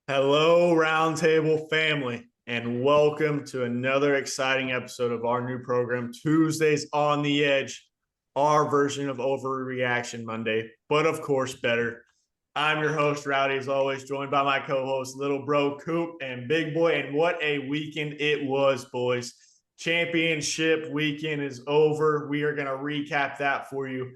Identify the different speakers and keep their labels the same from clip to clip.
Speaker 1: Hello, Roundtable family, and welcome to another exciting episode of our new program, Tuesdays on the Edge, our version of Overreaction Monday, but of course, better. I'm your host, Rowdy, as always, joined by my co host, Little Bro Coop and Big Boy. And what a weekend it was, boys. Championship weekend is over. We are going to recap that for you.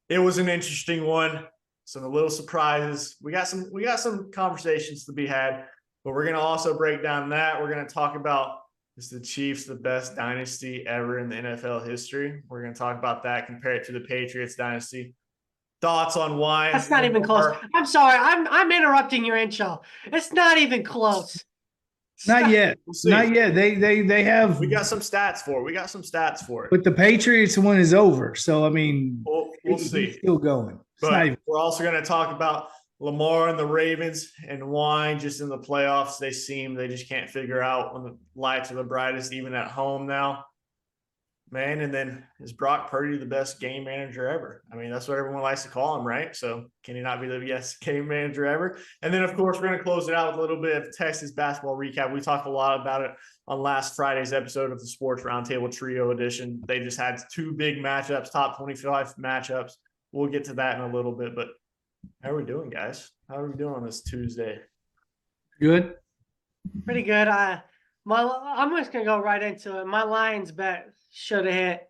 Speaker 1: It was an interesting one. Some little surprises. We got some conversations to be had, but we're gonna also break down that. We're gonna talk about, is the Chiefs the best dynasty ever in the NFL history? We're gonna talk about that, compare it to the Patriots dynasty. Thoughts on why?
Speaker 2: That's not even close. I'm sorry. I'm interrupting your intro. It's not even close.
Speaker 3: Not yet.
Speaker 1: We'll
Speaker 3: Not yet. They have.
Speaker 1: We got some stats for it.
Speaker 3: But the Patriots one is over. So I mean,
Speaker 1: we'll see.
Speaker 3: It's still going.
Speaker 1: But we're also going to talk about Lamar and the Ravens and why just in the playoffs they just can't figure out when the lights are the brightest, even at home now. Man, and then is Brock Purdy the best game manager ever? I mean, that's what everyone likes to call him, right? So can he not be the best game manager ever? And then, of course, we're going to close it out with a little bit of Texas basketball recap. We talked a lot about it on last Friday's episode of the Sports Roundtable Trio Edition. They just had two big matchups, top 25 matchups. We'll get to that in a little bit, but how are we doing, guys? How are we doing on this Tuesday?
Speaker 3: Good.
Speaker 2: Pretty good. I'm just gonna go right into it. My Lions bet should have hit.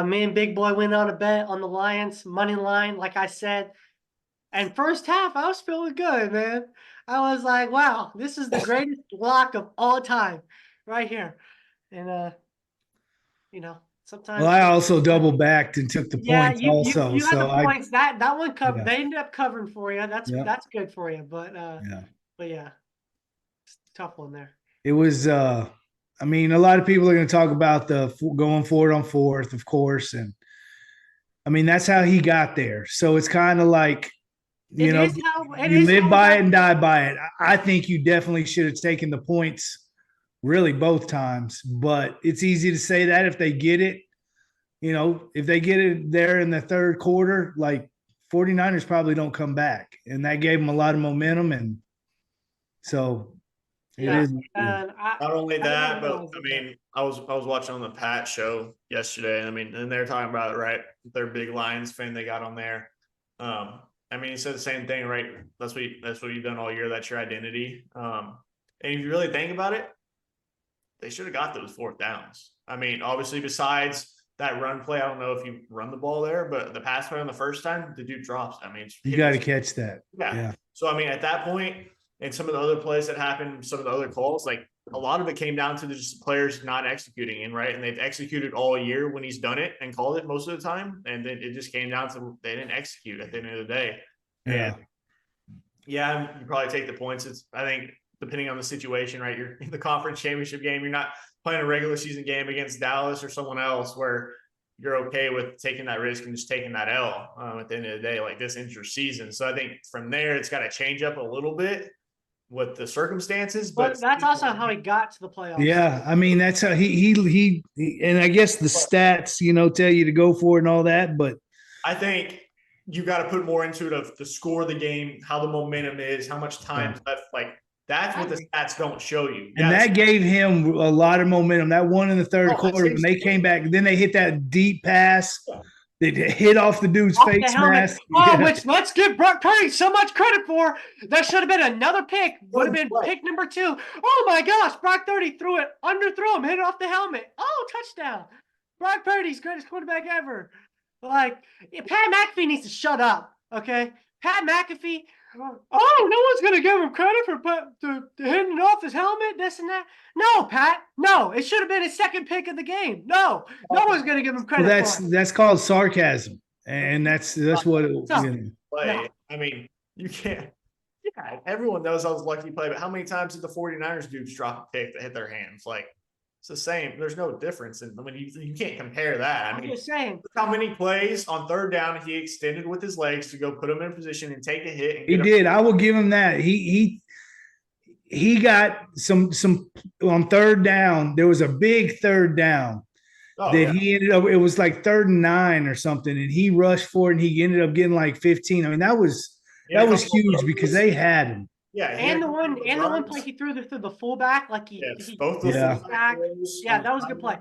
Speaker 2: Me and Big Boy went on a bet on the Lions money line, like I said. And first half, I was feeling good, man. I was like, "Wow, this is the greatest lock of all time, right here." And sometimes.
Speaker 3: Well, I also double backed and took the points also.
Speaker 2: You had
Speaker 3: so
Speaker 2: the points. That one covered.
Speaker 3: Yeah.
Speaker 2: They ended up covering for you. That's good for you. But yeah, it's a tough one there.
Speaker 3: It was. I mean, a lot of people are going to talk about the going forward on fourth, of course, and I mean that's how he got there. So it's kind of like, you live by it and die by it. I think you definitely should have taken the points. Really both times, but it's easy to say that if they get it, if they get it there in the third quarter, like 49ers probably don't come back. And that gave them a lot of momentum. And so it is.
Speaker 1: Not only that, but I mean, I was watching on the Pat show yesterday. I mean, and they're talking about it, right? Their big Lions fan they got on there. I mean, he said the same thing, right? That's what you've done all year. That's your identity. And if you really think about it, they should have got those fourth downs. I mean, obviously, besides that run play, I don't know if you run the ball there, but the pass play on the first time, the dude drops. I mean,
Speaker 3: you got to catch that.
Speaker 1: Yeah. So, I mean, at that point, and some of the other plays that happened, some of the other calls, like a lot of it came down to just the players not executing in, right? And they've executed all year when he's done it and called it most of the time. And then it just came down to they didn't execute at the end of the day.
Speaker 3: Yeah.
Speaker 1: And you probably take the points. I think, depending on the situation, right? You're in the conference championship game. You're not playing a regular season game against Dallas or someone else where you're okay with taking that risk and just taking that L at the end of the day. Like, this ends your season. So I think from there, it's got to change up a little bit with the circumstances. But
Speaker 2: that's also how he got to the playoffs.
Speaker 3: Yeah. I mean, that's how he and I guess the stats, tell you to go for it and all that. But
Speaker 1: I think you got to put more into it of the score of the game, how the momentum is, how much time left. Like, that's what the stats don't show you.
Speaker 3: And that gave him a lot of momentum. That one in the third quarter, when they came back, then they hit that deep pass. They hit off the dude's face mask.
Speaker 2: Which let's give Brock Purdy so much credit for. That should have been another pick. Would have been pick number 2. Oh my gosh, Brock Purdy threw it, underthrew him, hit it off the helmet. Oh, touchdown. Brock Purdy's greatest quarterback ever. Like, Pat McAfee needs to shut up, okay? Pat McAfee, no one's going to give him credit for hitting it off his helmet, this and that. No, Pat, no. It should have been his second pick of the game. No one's going to give him credit for it.
Speaker 3: That's called sarcasm, and that's what it
Speaker 1: play. I mean, you can't. Yeah, everyone knows I was lucky play, but how many times did the 49ers dudes drop a pick that hit their hands? Like, it's the same. There's no difference. And I mean, you can't compare that. I mean,
Speaker 2: I'm just saying.
Speaker 1: How many plays on third down he extended with his legs to go put him in position and take a hit? And
Speaker 3: he did. I will give him that. He got some on third down. There was a big third down he ended up. It was like 3rd and 9 or something, and he rushed for it, and he ended up getting like 15. I mean, that was huge because they had him.
Speaker 1: Yeah,
Speaker 2: and the one play he threw through the fullback, like he
Speaker 1: both the
Speaker 2: fullback. Yeah, that was a good play.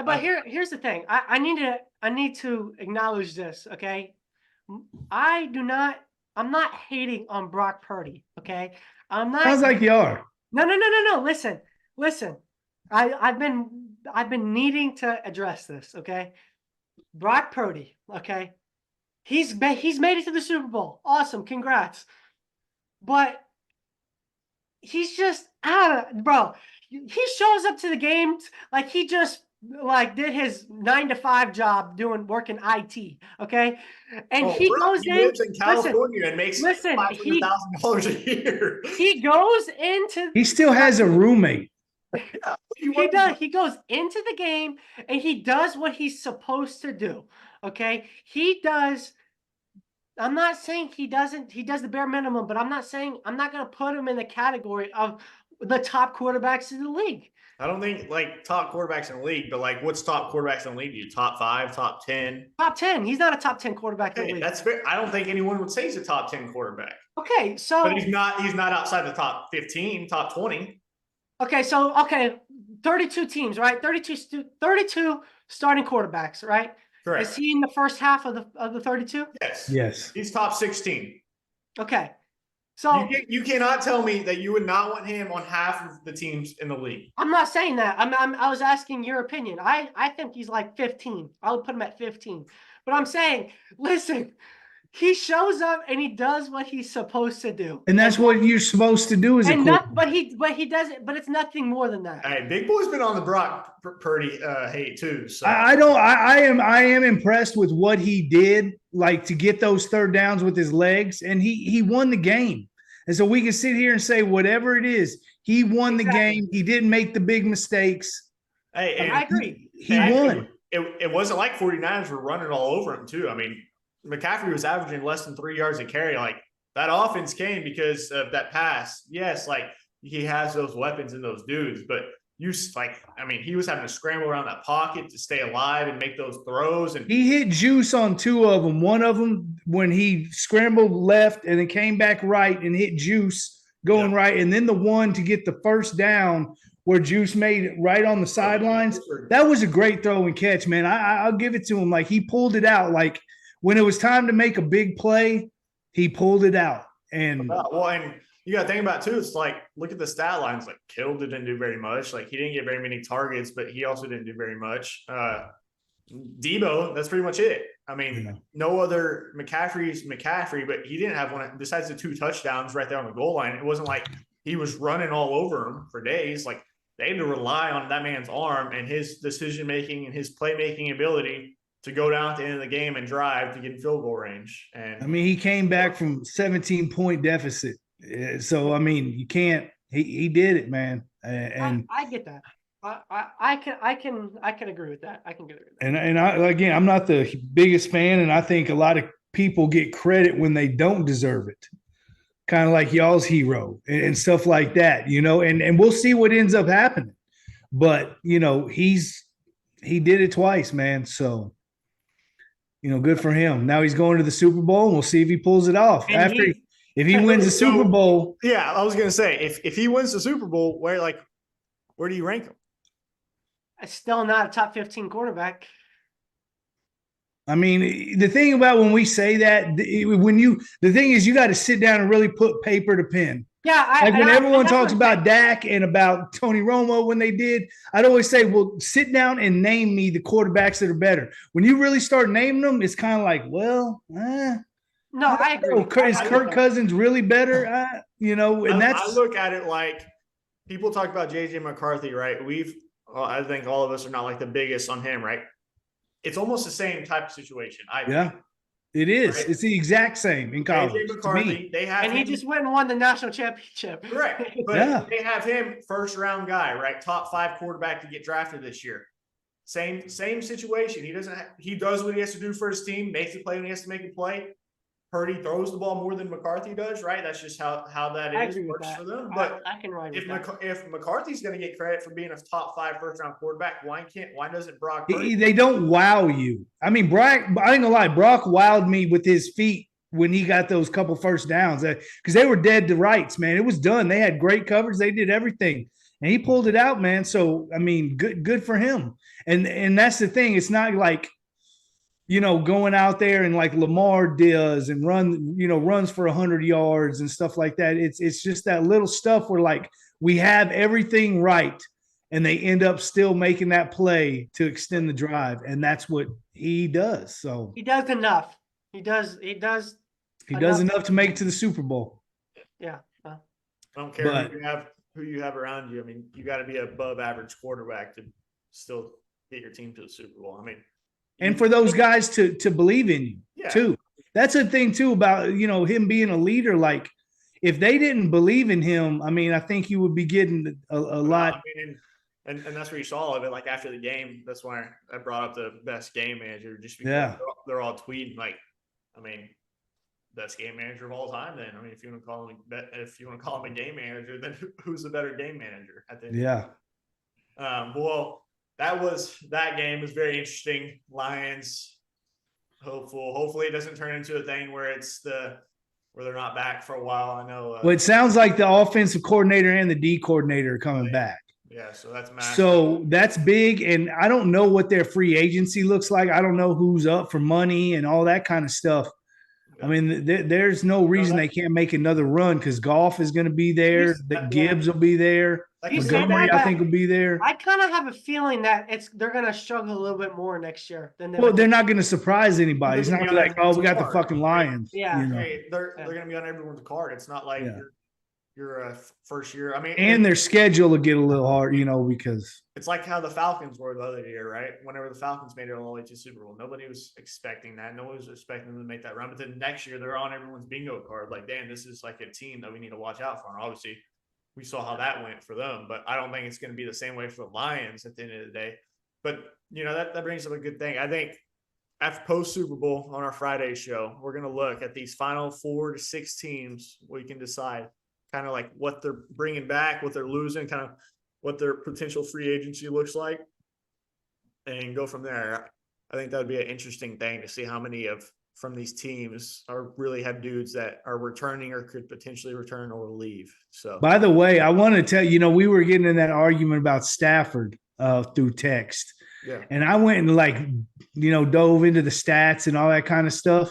Speaker 2: But here's the thing. I need to acknowledge this. Okay, I'm not hating on Brock Purdy. Okay, I'm not.
Speaker 3: Sounds like you are.
Speaker 2: No. Listen. I've been needing to address this. Okay, Brock Purdy. Okay, he's made it to the Super Bowl. Awesome, congrats. But he's just bro. He shows up to the games like he just did his 9-to-5 job working IT. Okay, and he goes
Speaker 1: he lives in California and makes $500,000 a year.
Speaker 2: He goes into.
Speaker 3: He still has a roommate.
Speaker 2: He does. He goes into the game and he does what he's supposed to do. Okay, he does. I'm not saying he doesn't. He does the bare minimum, but I'm not going to put him in the category of the top quarterbacks in the league.
Speaker 1: I don't think top quarterbacks in the league, but what's top quarterbacks in the league? You top 5, top 10?
Speaker 2: Top 10. He's not a top 10 quarterback in the league.
Speaker 1: That's fair. I don't think anyone would say he's a top 10 quarterback.
Speaker 2: Okay, so
Speaker 1: but he's not outside the top 15, top 20.
Speaker 2: Okay, so 32 teams, right? 32 starting quarterbacks, right?
Speaker 1: Correct.
Speaker 2: Is he in the first half of the 32?
Speaker 3: Yes.
Speaker 1: He's top 16.
Speaker 2: Okay. So
Speaker 1: you cannot tell me that you would not want him on half of the teams in the league.
Speaker 2: I'm not saying that. I was asking your opinion. I think he's like 15. I would put him at 15. But I'm saying, listen, he shows up and he does what he's supposed to do.
Speaker 3: And that's what you're supposed to do as a quarterback.
Speaker 2: But he does it, but it's nothing more than that.
Speaker 1: Hey, Big Boy's been on the Brock Purdy hate too. So
Speaker 3: I am impressed with what he did, to get those third downs with his legs, and he won the game. And so we can sit here and say whatever it is, he won the game. He didn't make the big mistakes.
Speaker 1: Hey,
Speaker 2: I agree.
Speaker 3: He won.
Speaker 1: It wasn't like 49ers were running all over him too. I mean, McCaffrey was averaging less than 3 yards a carry. That offense came because of that pass. Yes, he has those weapons and those dudes, but he was having to scramble around that pocket to stay alive and make those throws. And
Speaker 3: he hit juice on 2 of them. One of them when he scrambled left and then came back right and hit juice going right. And then the one to get the first down where Juice made it right on the sidelines. That was a great throw and catch, man. I'll give it to him. He pulled it out. When it was time to make a big play, he pulled it out. And
Speaker 1: and you got to think about it too. It's look at the stat lines. Kittle didn't do very much. He didn't get very many targets, but he also didn't do very much. Debo, that's pretty much it. I mean, no other McCaffrey's McCaffrey, but he didn't have one besides the 2 touchdowns right there on the goal line. It wasn't like he was running all over him for days. They had to rely on that man's arm and his decision making and his playmaking ability to go down at the end of the game and drive to get in field goal range. And
Speaker 3: he came back from 17-point deficit. So you can't. He did it, man. And
Speaker 2: I get that. I can agree with that. I can agree with that.
Speaker 3: And I'm not the biggest fan, and I think a lot of people get credit when they don't deserve it. Kind of like y'all's hero and stuff like that, and we'll see what ends up happening. But he did it twice, man. So good for him. Now he's going to the Super Bowl, and we'll see if he pulls it off. If he wins the Super Bowl.
Speaker 1: Yeah, I was going to say, if he wins the Super Bowl, where do you rank him?
Speaker 2: It's still not a top 15 quarterback.
Speaker 3: The thing about when we say that, the thing is you got to sit down and really put paper to pen.
Speaker 2: Yeah,
Speaker 3: when everyone talks about Dak and about Tony Romo when they did, I'd always say, well, sit down and name me the quarterbacks that are better. When you really start naming them, it's kind of
Speaker 2: no, I agree.
Speaker 3: Is Kirk Cousins really better? And
Speaker 1: I look at it people talk about JJ McCarthy, right? I think all of us are not the biggest on him, right? It's almost the same type of situation.
Speaker 3: It is. Right? It's the exact same in college.
Speaker 1: JJ McCarthy, they have
Speaker 2: he just went and won the national championship.
Speaker 1: Correct. But they have him first round guy, right? Top 5 quarterback to get drafted this year. Same situation. He does what he has to do for his team, makes a play when he has to make a play. Purdy throws the ball more than McCarthy does, right? That's just how that works for them. But
Speaker 2: I can ride with that.
Speaker 1: If McCarthy's going to get credit for being a top 5 first round quarterback, why doesn't Brock Purdy?
Speaker 3: They don't wow you. Brock, I ain't gonna lie, Brock wowed me with his feet when he got those couple first downs, because they were dead to rights, man. It was done. They had great coverage. They did everything, and he pulled it out, man. So I mean, good for him. And that's the thing. It's not like, going out there and like Lamar does and runs for 100 yards and stuff like that. It's just that little stuff where like we have everything right, and they end up still making that play to extend the drive, and that's what he does. So
Speaker 2: he does enough. He does
Speaker 3: enough to make it to the Super Bowl.
Speaker 2: Yeah.
Speaker 1: I don't care who you have around you. I mean, you got to be above average quarterback to still get your team to the Super Bowl. I mean,
Speaker 3: and for those guys to believe in you too. That's the thing too about, him being a leader. Like if they didn't believe in him, I mean, I think you would be getting a lot.
Speaker 1: I mean, and that's where you saw all of it. Like after the game, that's why I brought up the best game manager, just because they're all tweeting like, I mean, best game manager of all time. Then I mean, if you want to call him a game manager, then who's the better game manager at the end? Well, that game was very interesting. Lions hopefully it doesn't turn into a thing where where they're not back for a while. I know.
Speaker 3: Well, it sounds like the offensive coordinator and the D coordinator are coming back.
Speaker 1: Yeah, so that's massive.
Speaker 3: So that's big, and I don't know what their free agency looks like. I don't know who's up for money and all that kind of stuff. I mean, there's no reason they can't make another run because Goff is going to be there. The Gibbs will be there. Montgomery, I think, will be there.
Speaker 2: I kind of have a feeling that they're going to struggle a little bit more next year than
Speaker 3: they're not going to surprise anybody. It's not like, oh, we got the fucking Lions.
Speaker 2: Yeah,
Speaker 1: they're going to be on everyone's card. It's not like you're a first year. I mean,
Speaker 3: and their schedule will get a little hard, because
Speaker 1: it's like how the Falcons were the other year, right? Whenever the Falcons made it all the way to Super Bowl, nobody was expecting that. Nobody was expecting them to make that run. But then next year, they're on everyone's bingo card. Like, damn, this is like a team that we need to watch out for. And obviously, we saw how that went for them. But I don't think it's going to be the same way for the Lions at the end of the day. But, that brings up a good thing. I think after post-Super Bowl on our Friday show, we're going to look at these final 4 to 6 teams. We can decide kind of like what they're bringing back, what they're losing, kind of what their potential free agency looks like, and go from there. I think that would be an interesting thing to see how many from these teams really have dudes that are returning or could potentially return or leave. So,
Speaker 3: by the way, I want to tell you, we were getting in that argument about Stafford through text.
Speaker 1: Yeah.
Speaker 3: And I went and dove into the stats and all that kind of stuff.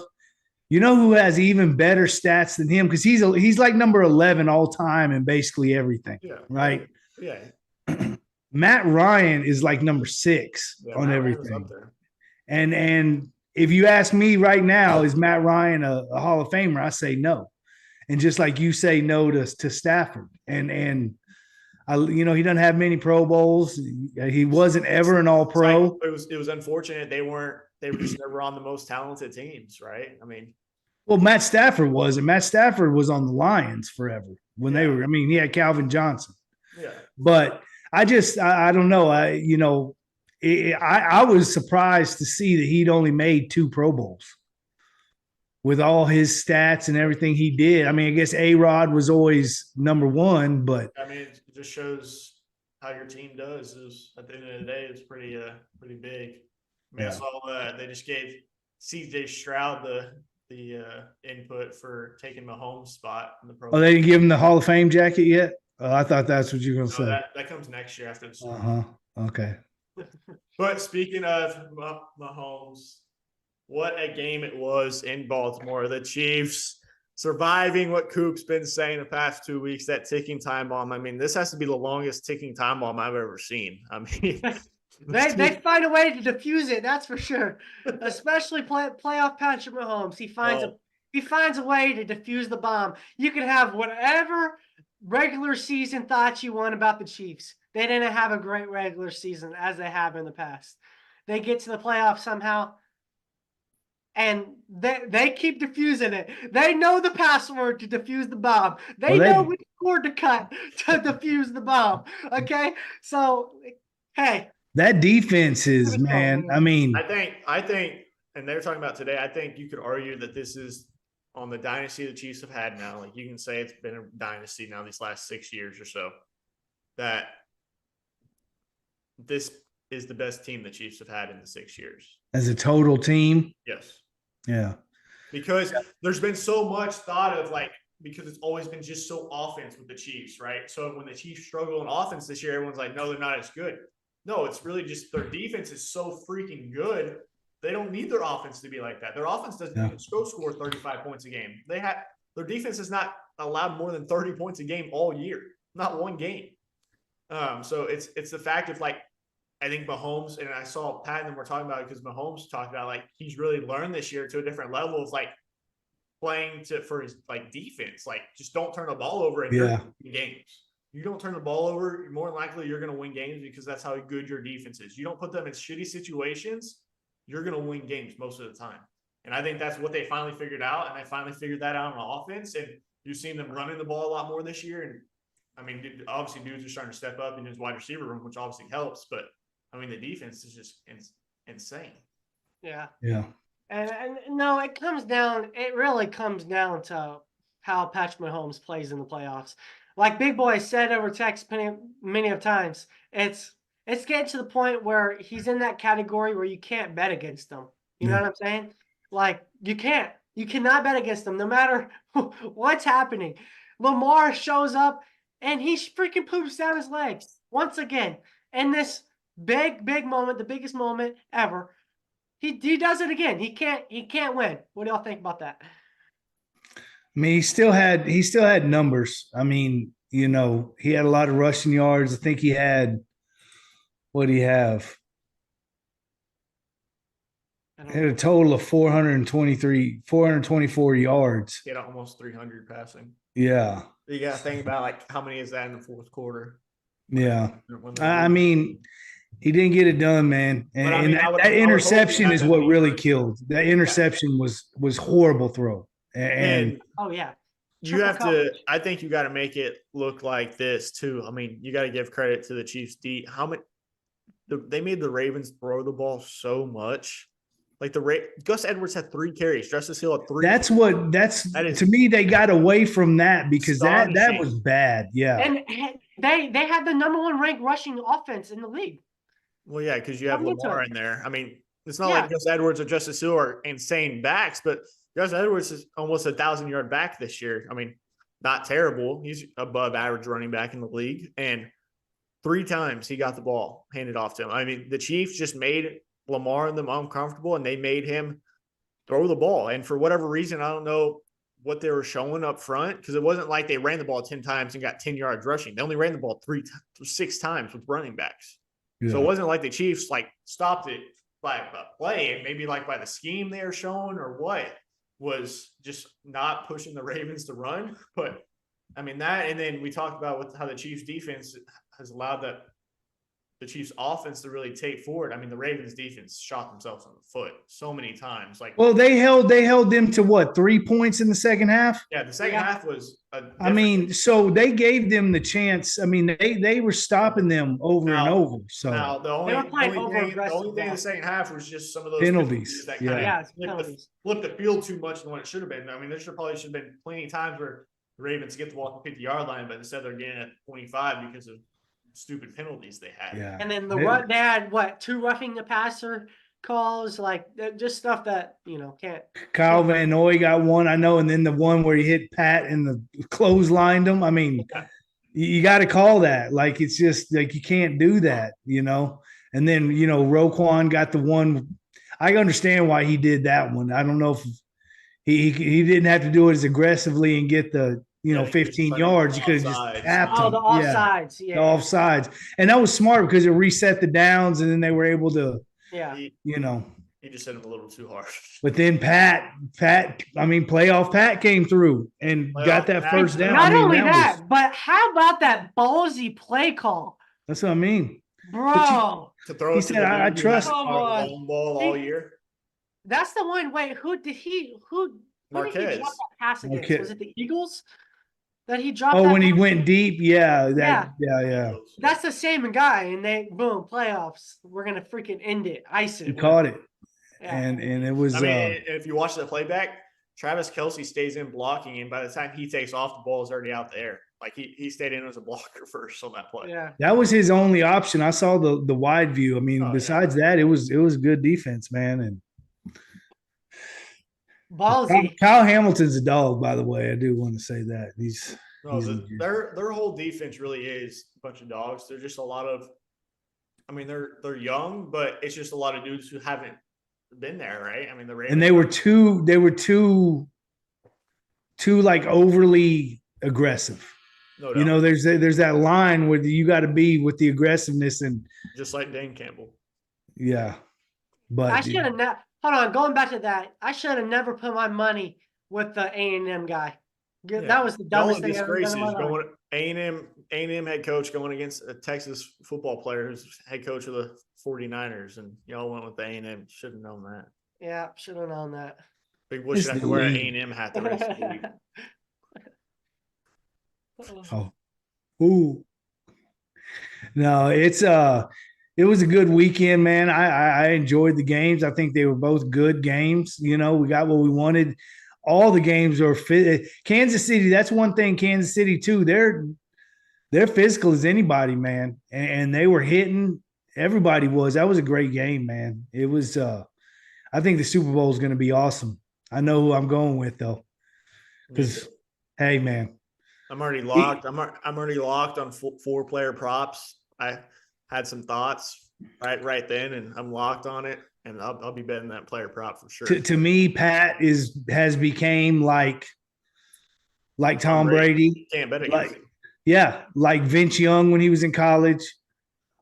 Speaker 3: You know who has even better stats than him? Because he's like number 11 all time in basically everything.
Speaker 1: Yeah.
Speaker 3: Right?
Speaker 1: Yeah.
Speaker 3: Matt Ryan is like number 6 on everything. And if you ask me right now, is Matt Ryan a Hall of Famer? I say no. And just like you say no to Stafford. And he doesn't have many Pro Bowls. He wasn't ever an All Pro.
Speaker 1: It was unfortunate they were just never on the most talented teams, right? I mean,
Speaker 3: well, Matt Stafford wasn't. Matt Stafford was on the Lions forever when they were. I mean, he had Calvin Johnson.
Speaker 1: Yeah.
Speaker 3: But I don't know. I was surprised to see that he'd only made 2 Pro Bowls with all his stats and everything he did. I mean, I guess A-Rod was always number 1, but
Speaker 1: I mean, it just shows how your team does. At the end of the day, it's pretty big. I mean, I saw they just gave C.J. Stroud the input for taking Mahomes' spot in the Pro Bowl.
Speaker 3: Oh, they didn't give him the Hall of Fame jacket yet? I thought that's what you were going to say.
Speaker 1: That comes next year after the Super Bowl.
Speaker 3: Okay.
Speaker 1: But speaking of Mahomes, what a game it was in Baltimore. The Chiefs surviving what Coop's been saying the past 2 weeks, that ticking time bomb. I mean, this has to be the longest ticking time bomb I've ever seen. I mean,
Speaker 2: they find a way to defuse it, that's for sure. Especially playoff Patrick Mahomes. He finds a way to defuse the bomb. You can have whatever regular season thoughts you want about the Chiefs. They didn't have a great regular season as they have in the past. They get to the playoffs somehow, and they keep defusing it. They know the password to defuse the bomb. They know which cord to cut to defuse the bomb. Okay? So, hey.
Speaker 3: That defense is, man, I mean.
Speaker 1: I think, and they're talking about today, I think you could argue that this is on the dynasty the Chiefs have had now. Like, you can say it's been a dynasty now these last 6 years or so, that this is the best team the Chiefs have had in the 6 years.
Speaker 3: As a total team?
Speaker 1: Yes.
Speaker 3: Yeah.
Speaker 1: because there's been so much thought of like, because it's always been just so offense with the Chiefs, right? So when the Chiefs struggle in offense this year, everyone's like, no, they're not as good. No, it's really just their defense is so freaking good. They don't need their offense to be like that. Their offense doesn't even score 35 points a game. Their defense has not allowed more than 30 points a game all year, not one game. So it's the fact of like, I think Mahomes, and I saw Pat and them were talking about it because Mahomes talked about like he's really learned this year to a different level of like playing for his like defense. Like just don't turn the ball over and you're in games. You don't turn the ball over, more than likely you're going to win games because that's how good your defense is. You don't put them in shitty situations, you're going to win games most of the time. And I think that's what they finally figured out, and they finally figured that out on offense. And you've seen them running the ball a lot more this year. And I mean, obviously dudes are starting to step up in his wide receiver room, which obviously helps. But I mean, the defense is just insane.
Speaker 2: Yeah.
Speaker 3: Yeah.
Speaker 2: And no, it really comes down to how Patrick Mahomes plays in the playoffs. Like Big Boy said over text many of times, it's getting to the point where he's in that category where you can't bet against him. You know what I'm saying? Like you cannot bet against him no matter what's happening. Lamar shows up and he freaking poops down his legs once again. And this big moment, the biggest moment ever, he does it again. He can't win. What do y'all think about that?
Speaker 3: I mean, he still had numbers. I mean, you know, he had a lot of rushing yards. I think he had, what do you have? He had a total of 424 yards.
Speaker 1: He had almost 300 passing.
Speaker 3: Yeah.
Speaker 1: You got to think about like how many is that in the fourth quarter?
Speaker 3: Yeah. I mean, he didn't get it done, man. And that interception is what really killed. That interception was horrible throw. And
Speaker 2: oh yeah.
Speaker 1: You have to, I think you got to make it look like this too. I mean, you got to give credit to the Chiefs D. They made the Ravens throw the ball so much. Like Gus Edwards had 3 carries. Justice Hill had 3.
Speaker 3: To me, they got away from that because that was bad. Yeah.
Speaker 2: And they had the #1 ranked rushing offense in the league.
Speaker 1: Well, yeah, because you have Lamar in there. I mean, it's not like Gus Edwards or Justice Hill are insane backs, but Gus Edwards is almost 1,000-yard back this year. I mean, not terrible. He's above average running back in the league. And 3 times he got the ball handed off to him. I mean, the Chiefs just made Lamar and them uncomfortable, and they made him throw the ball. And for whatever reason, I don't know what they were showing up front, because it wasn't like they ran the ball 10 times and got 10 yards rushing. They only ran the ball 6 times with running backs. Yeah. So it wasn't like the Chiefs like stopped it by play, and maybe like by the scheme they were showing or what was just not pushing the Ravens to run. But I mean that, and then we talked about how the Chiefs defense has allowed the Chiefs offense to really take forward. I mean, the Ravens defense shot themselves in the foot so many times. Like,
Speaker 3: well, they held them to what, 3 points in the second half?
Speaker 1: Yeah, the second half was
Speaker 3: I mean, so they gave them the chance. I mean, they were stopping them over and over. So
Speaker 1: now the only thing in the second half was just some of those
Speaker 3: penalties
Speaker 1: that kind of flipped the field too much than what it should have been. I mean, there should have been plenty of times where the Ravens get the ball at the 50-yard line, but instead they're getting at 25 because of stupid penalties they had.
Speaker 3: Yeah.
Speaker 2: And then they had 2 roughing the passer calls, like just stuff that can't.
Speaker 3: Kyle Van Noy got one, I know, and then the one where he hit Pat and the clotheslined him. I mean, you got to call that. Like, it's just like you can't do that, And then Roquan got the one. I understand why he did that one. I don't know if he didn't have to do it as aggressively and get the 15 yards. You could have just tapped him.
Speaker 2: The offsides.
Speaker 3: The offsides. And that was smart because it reset the downs, and then they were able to,
Speaker 1: he just hit him a little too hard.
Speaker 3: But then playoff Pat came through and got that first down.
Speaker 2: Not only that, but how about that ballsy play call?
Speaker 3: That's what I mean.
Speaker 2: Bro.
Speaker 1: He
Speaker 3: said, I trust
Speaker 1: ball all year.
Speaker 2: That's the one. Wait, who did he drop that pass against? Was it the Eagles that he dropped?
Speaker 3: Oh, when he went deep? Yeah.
Speaker 2: That's the same guy, and they playoffs. We're gonna freaking end it. Ice it.
Speaker 3: He caught it. Yeah. And it was.
Speaker 1: I mean, if you watch the playback, Travis Kelce stays in blocking, and by the time he takes off, the ball is already out there. Like he stayed in as a blocker first on that play.
Speaker 2: Yeah,
Speaker 3: that was his only option. I saw the wide view. I mean, besides that, it was good defense, man. And
Speaker 2: Ballsy.
Speaker 3: Kyle Hamilton's a dog, by the way. I do want to say that. He's legit.
Speaker 1: Their whole defense really is a bunch of dogs. They're just a lot of. I mean, they're young, but it's just a lot of dudes who haven't been there, right? I mean,
Speaker 3: and they were too like overly aggressive.
Speaker 1: No doubt.
Speaker 3: There's that line where you got to be with the aggressiveness and
Speaker 1: just like Dan Campbell.
Speaker 3: Yeah, but
Speaker 2: I should have hold on. Going back to that, I should have never put my money with the A&M guy. Yeah. That was the dumbest thing I've ever done in my life.
Speaker 1: A&M head coach going against a Texas football player who's head coach of the 49ers, and y'all went with the A&M. Should have known that.
Speaker 2: Yeah, should have known that.
Speaker 1: Big Boy should have to wear an A&M hat the rest of the week.
Speaker 3: Oh, ooh, no, it was a good weekend, man. I enjoyed the games. I think they were both good games. We got what we wanted. All the games are fit. Kansas City, that's one thing. Kansas City too. They're physical as anybody, man. And they were hitting. Everybody was. That was a great game, man. It was. I think the Super Bowl is going to be awesome. I know who I'm going with though, because hey, man,
Speaker 1: I'm already locked. I'm already locked on 4-player props. I had some thoughts right then, and I'm locked on it. And I'll be betting that player prop for sure.
Speaker 3: To me, Pat has became like Tom Brady.
Speaker 1: Can't bet against him.
Speaker 3: Yeah, like Vince Young when he was in college,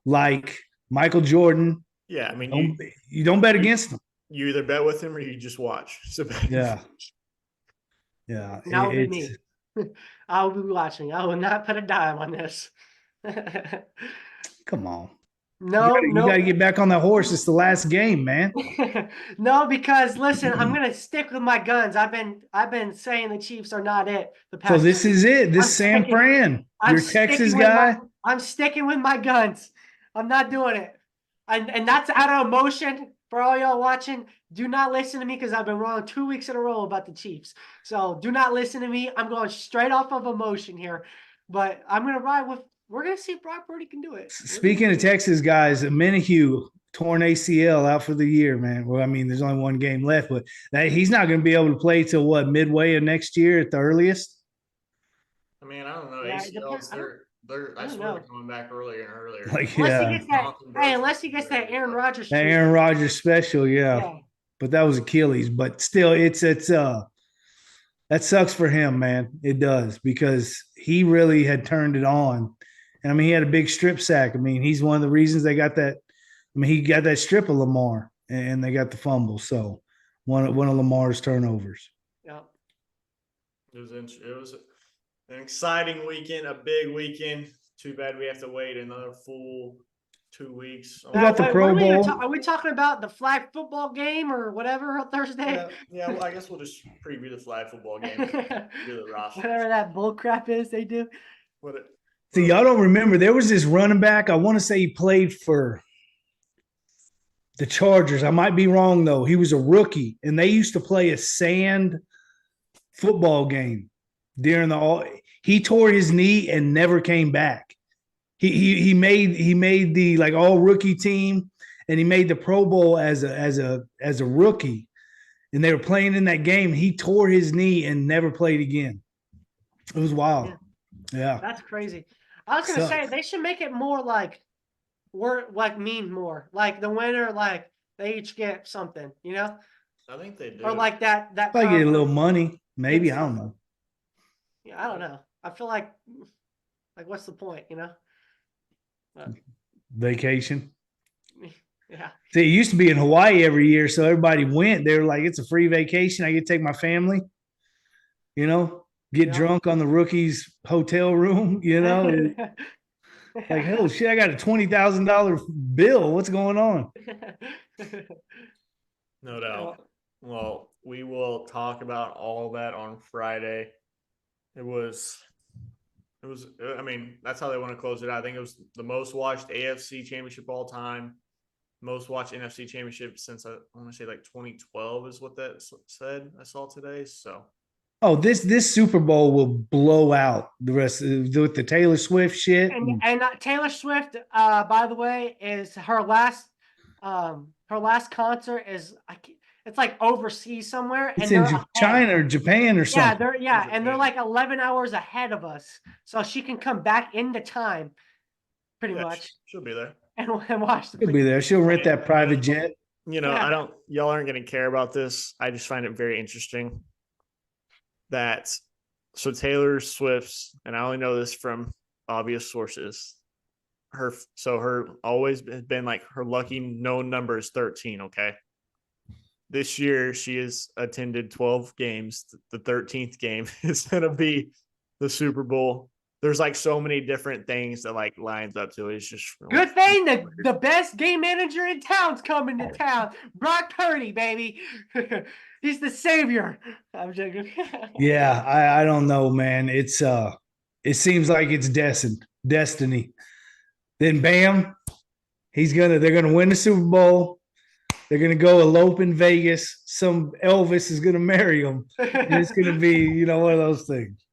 Speaker 3: like Michael Jordan.
Speaker 1: Yeah, I mean,
Speaker 3: you don't bet against him.
Speaker 1: You either bet with him or you just watch. So
Speaker 3: yeah.
Speaker 2: That would be me. I will be watching. I will not put a dime on this.
Speaker 3: Come on.
Speaker 2: No,
Speaker 3: you got to get back on that horse. It's the last game, man.
Speaker 2: No, because listen, I'm gonna stick with my guns. I've been saying the Chiefs are not it.
Speaker 3: So this is it. This San Fran, your Texas guy.
Speaker 2: I'm sticking with my guns. I'm not doing it, and that's out of emotion. For all y'all watching, do not listen to me because I've been wrong 2 weeks in a row about the Chiefs. So do not listen to me. I'm going straight off of emotion here, but I'm gonna ride with. We're going to see if Brock Purdy can do it.
Speaker 3: Speaking of Texas guys, Minihue torn ACL out for the year, man. Well, I mean, there's only one game left, but he's not going to be able to play till what, midway of next year at the earliest?
Speaker 1: I mean, I don't know. Yeah, ACLs, I swear they're coming back earlier and earlier.
Speaker 2: Unless he gets that Aaron Rodgers.
Speaker 3: That Aaron Rodgers special, yeah. But that was Achilles. But still, that sucks for him, man. It does, because he really had turned it on. And I mean, he had a big strip sack. I mean, he's one of the reasons they got that. I mean, he got that strip of Lamar, and they got the fumble. So one of Lamar's turnovers.
Speaker 2: Yeah.
Speaker 1: It was an exciting weekend, a big weekend. Too bad we have to wait another full 2 weeks.
Speaker 3: We got the Pro Bowl.
Speaker 2: Are we talking about the flag football game or whatever on Thursday?
Speaker 1: Yeah. Well, I guess we'll just preview the flag football game. Do the roster.
Speaker 2: Whatever that bull crap is they do.
Speaker 3: See, y'all don't remember. There was this running back. I want to say he played for the Chargers. I might be wrong, though. He was a rookie, and they used to play a sand football game during he tore his knee and never came back. He made the like all rookie team, and he made the Pro Bowl as a rookie, and they were playing in that game. He tore his knee and never played again. It was wild. Yeah.
Speaker 2: That's crazy. I was gonna say they should make it more like mean more. Like the winner, like they each get something,
Speaker 1: I think they do.
Speaker 2: Or like that
Speaker 3: I get a little money. Maybe, I don't know.
Speaker 2: Yeah, I don't know. I feel like what's the point,
Speaker 3: Vacation.
Speaker 2: Yeah.
Speaker 3: See, it used to be in Hawaii every year, so everybody went. They were like, it's a free vacation. I get to take my family, get drunk on the rookie's hotel room, like, oh shit, I got a $20,000 bill. What's going on?
Speaker 1: No doubt. Well, we will talk about all that on Friday. It was, I mean, that's how they want to close it out. I think it was the most watched AFC championship all time, most watched NFC championship since I want to say like 2012 is what that said. I saw today. So,
Speaker 3: this Super Bowl will blow out the rest with the Taylor Swift shit.
Speaker 2: And Taylor Swift, by the way, is her last concert is It's like overseas somewhere,
Speaker 3: It's
Speaker 2: and
Speaker 3: in
Speaker 2: they're ahead.
Speaker 3: China or Japan or
Speaker 2: Yeah,
Speaker 3: something.
Speaker 2: and they're like 11 hours ahead of us, so she can come back into time, pretty much,
Speaker 1: She'll be there.
Speaker 2: and watch the.
Speaker 3: She'll be there. She'll rent that private jet.
Speaker 1: I y'all aren't going to care about this. I just find it very interesting that, so Taylor Swift's, and I only know this from obvious sources, her always been like her lucky known number is 13. Okay. This year she has attended 12 games. The 13th game is going to be the Super Bowl. There's like so many different things that like lines up to it. It's just
Speaker 2: good thing the best game manager in town's coming to town. Brock Purdy, baby. He's the savior. I'm joking.
Speaker 3: Yeah, I don't know, man. It seems like it's destiny. Then bam, they're gonna win the Super Bowl. They're gonna go elope in Vegas. Some Elvis is gonna marry him, and it's gonna be one of those things.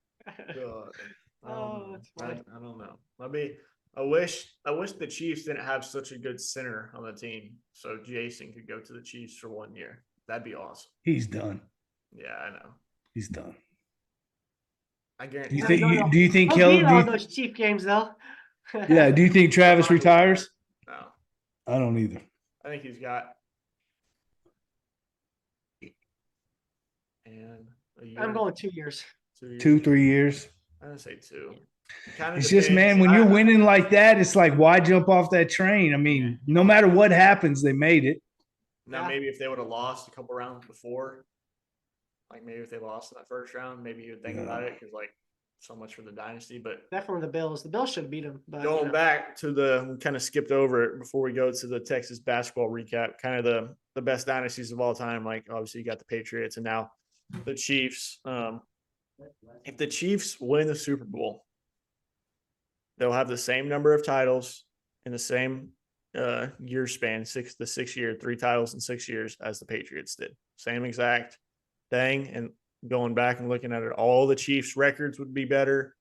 Speaker 1: I don't know. I wish the Chiefs didn't have such a good center on the team, so Jason could go to the Chiefs for 1 year. That'd be awesome.
Speaker 3: He's done.
Speaker 1: Yeah, I know.
Speaker 3: He's done.
Speaker 1: I guarantee.
Speaker 3: Do you think Kelly?
Speaker 2: All those Chief games though.
Speaker 3: Yeah. Do you think Travis retires?
Speaker 1: No,
Speaker 3: I don't either.
Speaker 1: I think he's got. And
Speaker 2: I'm going 2 years.
Speaker 3: 2, 3 years.
Speaker 1: I'm gonna say 2.
Speaker 3: It's just, man, when you're winning like that, it's like, why jump off that train? I mean, no matter what happens, they made it.
Speaker 1: Now, maybe if they would have lost a couple rounds before, like maybe if they lost in that first round, maybe you would think about it because like so much for the dynasty. But
Speaker 2: definitely the Bills. The Bills should have beat them. But,
Speaker 1: going back to we kind of skipped over it before we go to the Texas basketball recap, kind of the best dynasties of all time. Like obviously you got the Patriots and now the Chiefs. If the Chiefs win the Super Bowl, they'll have the same number of titles in the same year span, 6 year, 3 titles in 6 years as the Patriots did. Same exact thing. And going back and looking at it, all the Chiefs records would be better.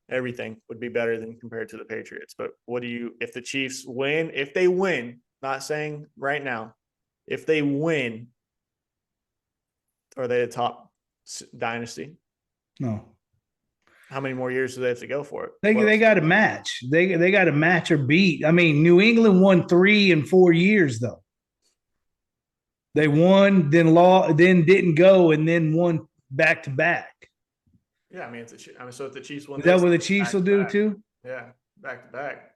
Speaker 1: Everything would be better than compared to the Patriots. But if the Chiefs win, if they win, not saying right now, if they win, are they a top dynasty?
Speaker 3: No.
Speaker 1: How many more years do they have to go for it?
Speaker 3: They got to match. They got to match or beat. I mean, New England won 3 in 4 years though. They won, then didn't go, and then won back to back.
Speaker 1: Yeah, I mean, so if the Chiefs win,
Speaker 3: is that what the Chiefs will do too?
Speaker 1: Yeah, back to back.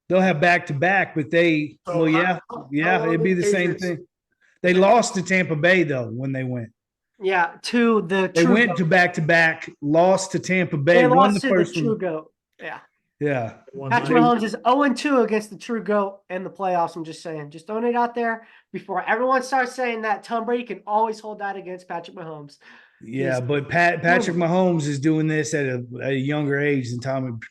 Speaker 3: They'll have back to back, but it'd be the same thing. They lost to Tampa Bay though when they went.
Speaker 2: Yeah, they
Speaker 3: went to back, lost to Tampa Bay, won the first one.
Speaker 2: True GOAT. Yeah.
Speaker 3: Yeah.
Speaker 2: Patrick Mahomes is 0-2 against the true GOAT in the playoffs. I'm just saying. Just throwing it out there before everyone starts saying that Tom Brady can always hold that against Patrick Mahomes.
Speaker 3: Yeah, but Patrick Mahomes is doing this at a younger age than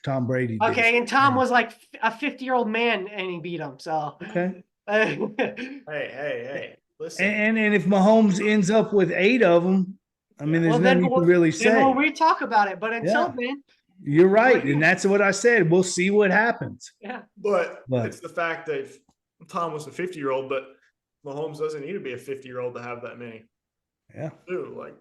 Speaker 3: Tom Brady did.
Speaker 2: Okay, and Tom was like a 50-year-old man and he beat him. So
Speaker 3: okay.
Speaker 1: Hey. Listen.
Speaker 3: And if Mahomes ends up with 8 of them, I mean, there's nothing you can really say.
Speaker 2: Then we'll talk about it. But until then,
Speaker 3: you're right, and that's what I said. We'll see what happens.
Speaker 2: Yeah,
Speaker 1: but it's the fact that Tom was a 50-year-old, but Mahomes doesn't need to be a 50-year-old to have that many.
Speaker 3: Yeah,
Speaker 1: dude, like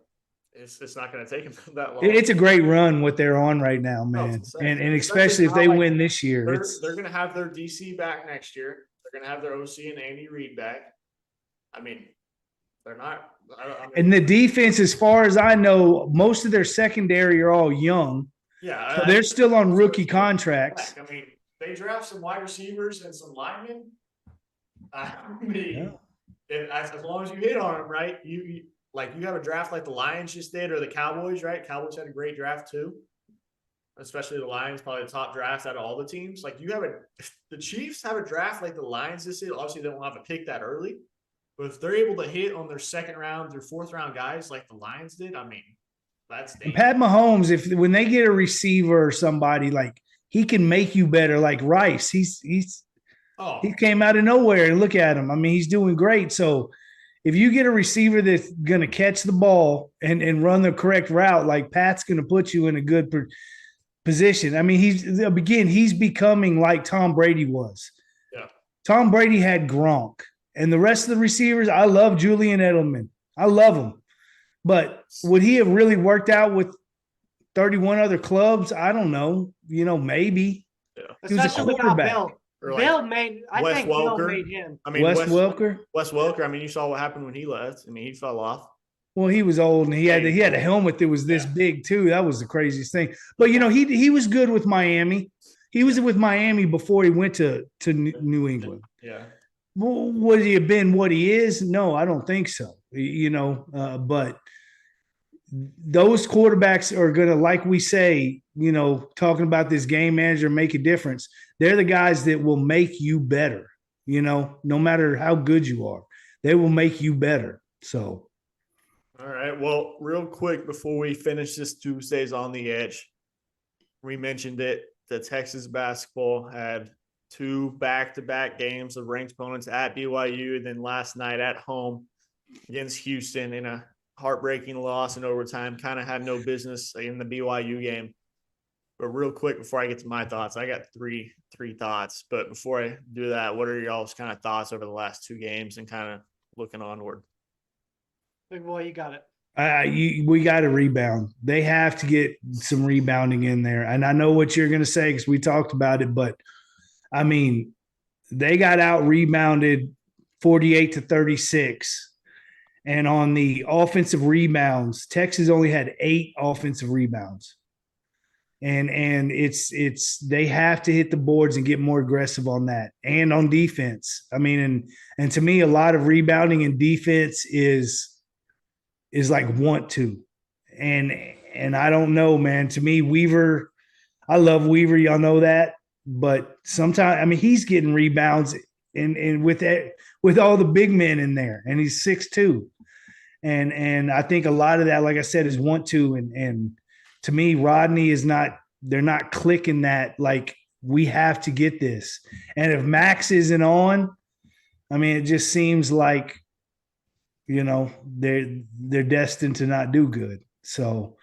Speaker 1: it's not going to take him that long.
Speaker 3: It's a great run what they're on right now, man, and especially if they win this year.
Speaker 1: They're going to have their DC back next year. They're going to have their OC and Andy Reid back. I mean, they're not.
Speaker 3: And the defense, as far as I know, most of their secondary are all young.
Speaker 1: Yeah.
Speaker 3: So they're still on rookie contracts.
Speaker 1: I mean, they draft some wide receivers and some linemen. I mean, as long as you hit on them, right? You have a draft like the Lions just did or the Cowboys, right? Cowboys had a great draft too. Especially the Lions, probably the top draft out of all the teams. Like the Chiefs have a draft like the Lions this year. Obviously, they won't have a pick that early. But if they're able to hit on their second round, their fourth round guys like the Lions did, I mean, that's dangerous.
Speaker 3: Pat Mahomes, when they get a receiver or somebody, like he can make you better. Like Rice, he came out of nowhere and look at him. I mean, he's doing great. So if you get a receiver that's going to catch the ball and run the correct route, like Pat's going to put you in a good position. I mean, he's becoming like Tom Brady was.
Speaker 1: Yeah.
Speaker 3: Tom Brady had Gronk. And the rest of the receivers, I love Julian Edelman. I love him. But would he have really worked out with 31 other clubs? I don't know. Maybe.
Speaker 1: Yeah.
Speaker 3: He was a
Speaker 2: Especially without
Speaker 3: quarterback.
Speaker 2: Bill.
Speaker 1: Or like
Speaker 2: Bill made. I
Speaker 1: Wes
Speaker 2: think Bill
Speaker 1: Welker.
Speaker 2: made him.
Speaker 1: I mean,
Speaker 3: Wes Welker.
Speaker 1: Wes Welker. I mean, you saw what happened when he left. I mean, he fell off.
Speaker 3: Well, he was old and he had a helmet that was this big too. That was the craziest thing. But he was good with Miami. He was with Miami before he went to New England.
Speaker 1: Yeah.
Speaker 3: Well, would he have been what he is? No, I don't think so. But those quarterbacks are going to, like we say, talking about this game manager, make a difference. They're the guys that will make you better, no matter how good you are. They will make you better. So.
Speaker 1: All right. Well, real quick before we finish this Tuesdays on the Edge, we mentioned it. The Texas basketball had 2 back-to-back games of ranked opponents at BYU, and then last night at home against Houston in a heartbreaking loss in overtime. Kind of had no business in the BYU game. But real quick before I get to my thoughts, I got three thoughts. But before I do that, what are y'all's kind of thoughts over the last 2 games and kind of looking onward?
Speaker 2: Big boy, you got it.
Speaker 3: We got to rebound. They have to get some rebounding in there. And I know what you're going to say because we talked about it, but I mean, they got out rebounded 48-36. And on the offensive rebounds, Texas only had 8 offensive rebounds. And it's they have to hit the boards and get more aggressive on that and on defense. I mean, and to me, a lot of rebounding and defense is like want to. And I don't know, man. To me, Weaver, I love Weaver, y'all know that. But sometimes, I mean, he's getting rebounds and with all the big men in there, and he's 6'2". And I think a lot of that, like I said, is want to. And to me, Rodney is not, they're not clicking that, like, we have to get this. And if Max isn't on, I mean, it just seems like, they're destined to not do good. So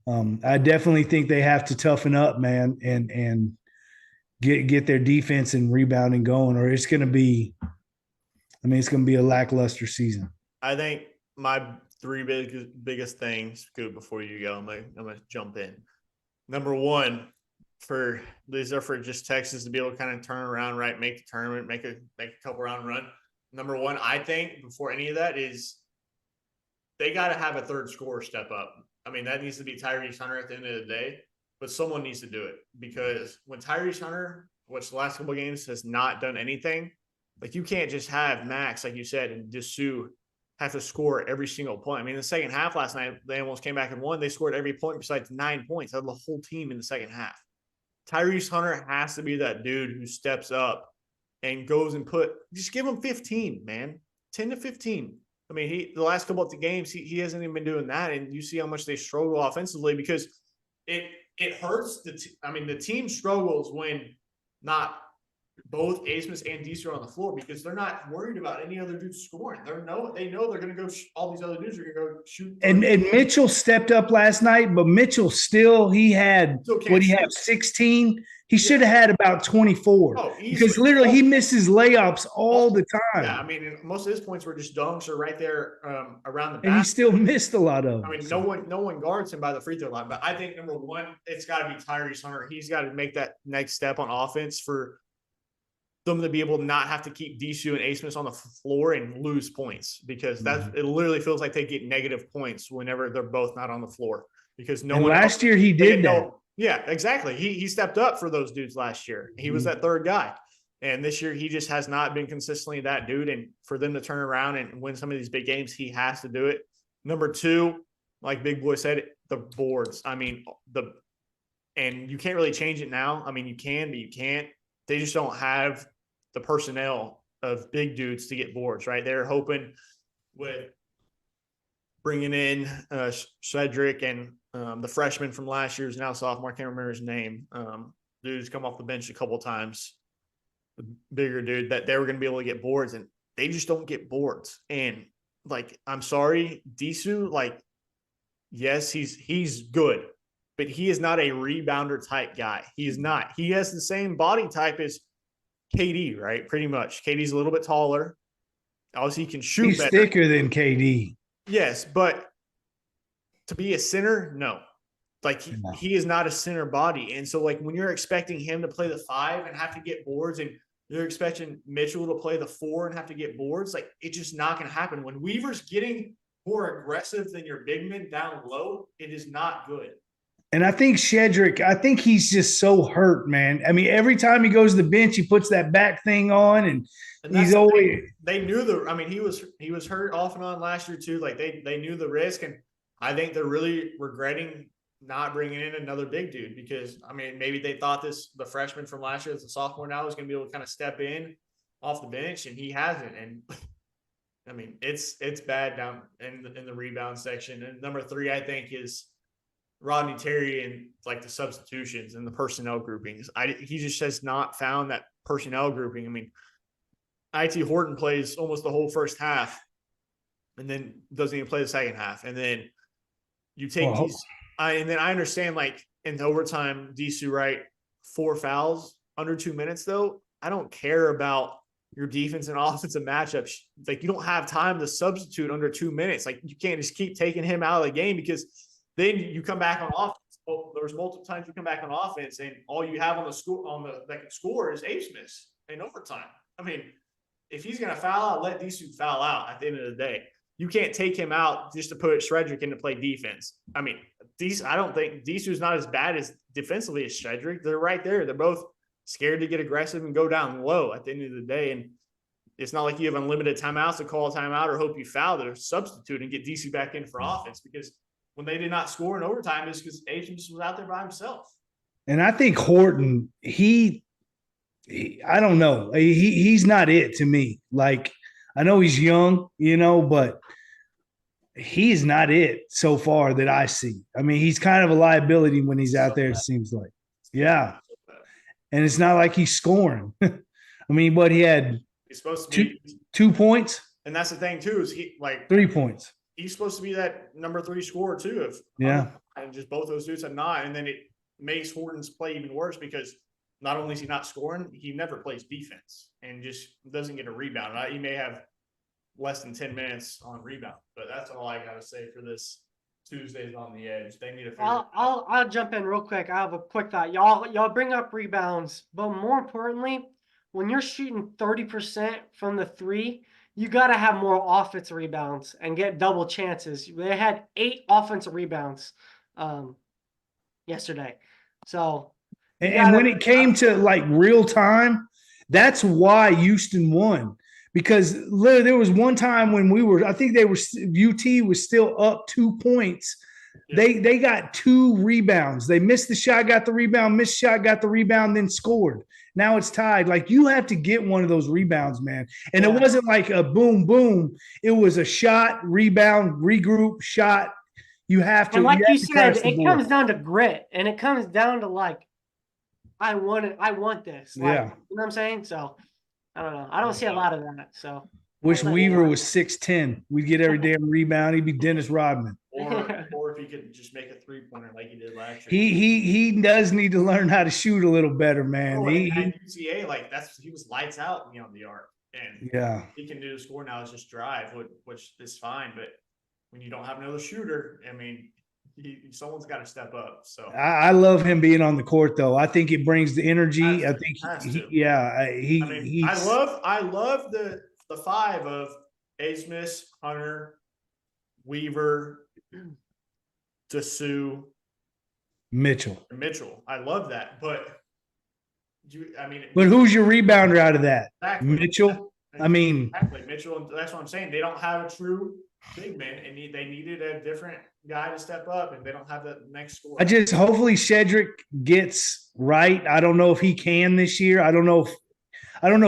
Speaker 3: I definitely think they have to toughen up, man, and get their defense and rebounding going, or it's going to be a lackluster season.
Speaker 1: I think my 3 biggest things, Scoop, before you go, I'm gonna jump in. Number 1, these are for just Texas to be able to kind of turn around, right? Make the tournament, make a couple round run. Number 1, I think, before any of that, is they got to have a third scorer step up. I mean, that needs to be Tyrese Hunter at the end of the day, but someone needs to do it, because when Tyrese Hunter, which the last couple of games has not done anything, like, you can't just have Max, like you said, and Dessou have to score every single point. I mean, in the second half last night, they almost came back and won. They scored every point besides 9 points out of the whole team in the second half. Tyrese Hunter has to be that dude who steps up and goes and just give him 15, man, 10 to 15. I mean, the last couple of the games, he hasn't even been doing that. And you see how much they struggle offensively, because it hurts. The team struggles when not both Asmus and Deeser are on the floor, because they're not worried about any other dudes scoring. They know they're going to go. All these other dudes are going to go shoot.
Speaker 3: And Mitchell stepped up last night, but Mitchell still had 16. He should have had about 24 because literally he misses layups all the time.
Speaker 1: Yeah, I mean, most of his points were just dunks or right there around the back.
Speaker 3: And he still missed a lot of them.
Speaker 1: I mean, no one guards him by the free throw line. But I think number 1, it's got to be Tyrese Hunter. He's got to make that next step on offense for them to be able to not have to keep Dessou and Asmus on the floor and lose points, because it literally feels like they get negative points whenever they're both not on the floor, because
Speaker 3: last year he did that.
Speaker 1: Yeah, exactly. He stepped up for those dudes last year. He was that third guy. And this year he just has not been consistently that dude. And for them to turn around and win some of these big games, he has to do it. Number 2, like Big Boy said, the boards. I mean, and you can't really change it now. I mean, you can, but you can't. They just don't have the personnel of big dudes to get boards, right? They're hoping with bringing in Cedric and the freshman from last year's now sophomore, I can't remember his name. Dude's come off the bench a couple times, the bigger dude, that they were going to be able to get boards, and they just don't get boards. And, like, I'm sorry, Dessou, like, yes, he's good, but he is not a rebounder type guy. He is not. He has the same body type as KD, right? Pretty much. KD's a little bit taller. Obviously, he can shoot
Speaker 3: He's
Speaker 1: better.
Speaker 3: thicker than KD.
Speaker 1: Yes, but to be a center, no. Like he is not a center body. And so like when you're expecting him to play the 5 and have to get boards, and you're expecting Mitchell to play the 4 and have to get boards, like it's just not going to happen. When Weaver's getting more aggressive than your big men down low, it is not good.
Speaker 3: And I think Shedrick, I think he's just so hurt, man. I mean, every time he goes to the bench, he puts that back thing on, and he's always.
Speaker 1: They knew the. I mean, he was hurt off and on last year too. Like they knew the risk, and I think they're really regretting not bringing in another big dude, because I mean maybe they thought the freshman from last year as a sophomore now is going to be able to kind of step in off the bench, and he hasn't. And I mean it's bad down in the rebound section. And number 3 I think is Rodney Terry, and like the substitutions and the personnel groupings. He just has not found that personnel grouping. I mean, IT Horton plays almost the whole first half and then doesn't even play the second half, and then you take these. And then I understand, like, in overtime, Disu, right, 4 fouls under 2 minutes, though. I don't care about your defense and offensive matchups. Like, you don't have time to substitute under 2 minutes. Like, you can't just keep taking him out of the game, because then you come back on offense. Well, there's multiple times you come back on offense, and all you have on the that can score is Abe Smith in overtime. I mean, if he's going to foul out, let Disu foul out at the end of the day. You can't take him out just to put Shedrick in to play defense. I mean, I don't think Disu's not as bad as defensively as Shedrick. They're right there. They're both scared to get aggressive and go down low at the end of the day. And it's not like you have unlimited timeouts to call a timeout or hope you foul to substitute and get Disu back in for offense, because when they did not score in overtime, it's because Agents was out there by himself.
Speaker 3: And I think Horton, I don't know. He's not it to me. Like, I know he's young, but he's not it so far that I see. I mean, he's kind of a liability when he's out there, it seems like. Yeah. And it's not like he's scoring. I mean, but he had
Speaker 1: he's supposed to be
Speaker 3: 2 points.
Speaker 1: And that's the thing too, is he like
Speaker 3: 3 points.
Speaker 1: He's supposed to be that number 3 scorer too. And just both those dudes have not. And then it makes Horton's play even worse, because not only is he not scoring, he never plays defense and just doesn't get a rebound. He may have less than 10 minutes on rebound, but that's all I got to say for this Tuesdays on the Edge. They need to figure
Speaker 2: I'll jump in real quick. I have a quick thought. Y'all bring up rebounds, but more importantly, when you're shooting 30% from the 3, you got to have more offensive rebounds and get double chances. They had 8 offensive rebounds yesterday. So,
Speaker 3: and when it came to like real time, that's why Houston won. Because there was one time when I think UT was still up 2 points. Yeah. They got 2 rebounds. They missed the shot, got the rebound, missed shot, got the rebound, then scored. Now it's tied. Like, you have to get one of those rebounds, man. And it wasn't like a boom, boom. It was a shot, rebound, regroup, shot. You have to.
Speaker 2: And like you said, it comes down to grit, and it comes down to like, I want this. Like, you know what I'm saying? So I don't know. I don't see a lot of that. So
Speaker 3: wish Weaver was 6'10". We'd get every damn rebound. He'd be Dennis Rodman.
Speaker 1: Or if he could just make a 3-pointer like he did last
Speaker 3: year. He does need to learn how to shoot a little better, man.
Speaker 1: UCA, like he was lights out beyond the arc, and he can do the score now. It's just drive, which is fine. But when you don't have another shooter, I mean, someone's got to step up. So
Speaker 3: I love him being on the court, though. I think it brings the energy. I think
Speaker 1: I love the 5 of A. Smith, Hunter, Weaver, Disu,
Speaker 3: Mitchell.
Speaker 1: I love that, but
Speaker 3: who's your rebounder out of that?
Speaker 1: Exactly.
Speaker 3: Mitchell.
Speaker 1: Exactly. Mitchell. That's what I'm saying. They don't have a true big man, and they needed a different guy to step up, and they don't have the next score.
Speaker 3: Hopefully Shedrick gets right. I don't know if he can this year. I don't know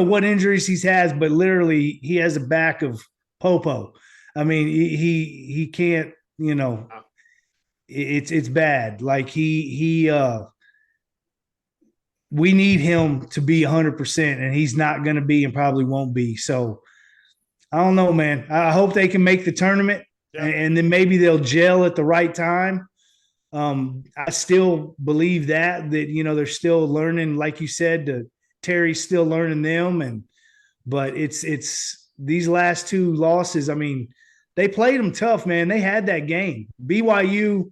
Speaker 3: what injuries he has, but literally he has a back of Popo. I mean, he can't. It's bad. Like we need him to be 100%, and he's not going to be, and probably won't be. So I don't know, man. I hope they can make the tournament, and then maybe they'll gel at the right time. I still believe that they're still learning, like you said. Terry's still learning them, but it's these last two losses, I mean, they played them tough, man. They had that game. BYU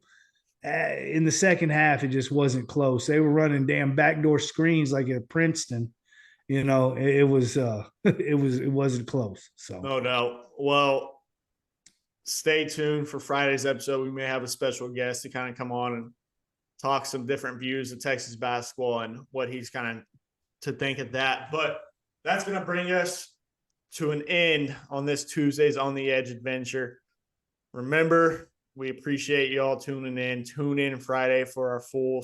Speaker 3: in the second half, it just wasn't close. They were running damn backdoor screens like at Princeton. It was it wasn't close. So
Speaker 1: No doubt. Well, stay tuned for Friday's episode. We may have a special guest to kind of come on and talk some different views of Texas basketball and what he's kind of to think of that. But that's going to bring us to an end on this Tuesday's On the Edge adventure. Remember, we appreciate you all tuning in. Tune in Friday for our full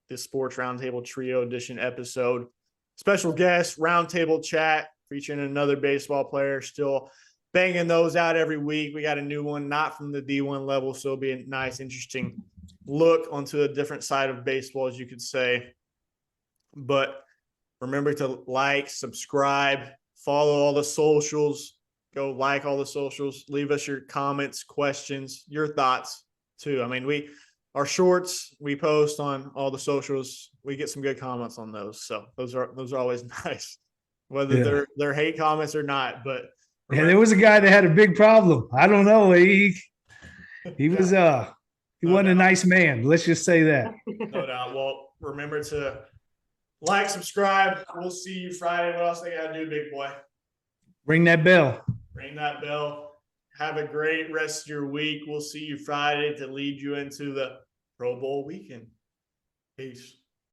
Speaker 1: the Sports Roundtable Trio Edition episode. Special guest, roundtable chat featuring another baseball player. Still banging those out every week. We got a new one, not from the D1 level, so it'll be a nice, interesting look onto a different side of baseball, as you could say. But remember to like, subscribe, follow all the socials. Go like all the socials. Leave us your comments, questions, your thoughts too. I mean, our shorts we post on all the socials. We get some good comments on those, so those are always nice, whether they're hate comments or not. But
Speaker 3: yeah, there was a guy that had a big problem. I don't know. He was he wasn't a nice man. Let's just say that.
Speaker 1: No doubt. Well, remember to like, subscribe. We'll see you Friday. What else they got to do, big boy?
Speaker 3: Ring that bell.
Speaker 1: Ring that bell. Have a great rest of your week. We'll see you Friday to lead you into the Pro Bowl weekend. Peace.